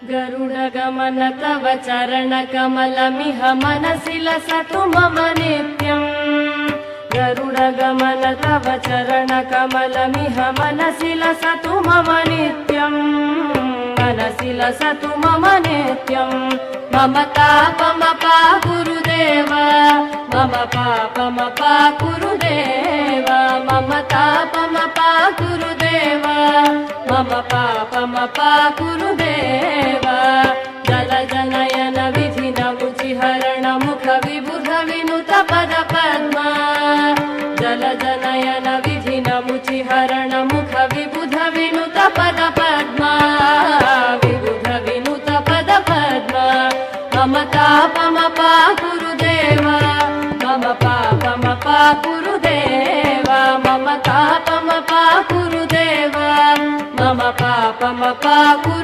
गरुडगमन तव चरणकमलमिह मनसि लसतु मम नित्यम् गरुडगमन तव चरणकमलमिह मनसि लसतु मम नित्यम् मनसि लसतु मम नित्यम् मम तापमपा गुरुदेव मम पापमपा गुरुदेव मम तापमपा गुरुदेव मम पापमपा गुरुदेव जलजनयन विधिन मुचिहरण मुख विबुध विनुत पद पद्मा जलजनयन विधिन मुचिहरण मुख विबुध विनुत पद पद्मा विबुध विनुत पद पद्मा मम तापमपा गुरुदेव मम पापमपा गुरुदेव मम तापमपा गुरुदेव मम पापमपा गुरुदेव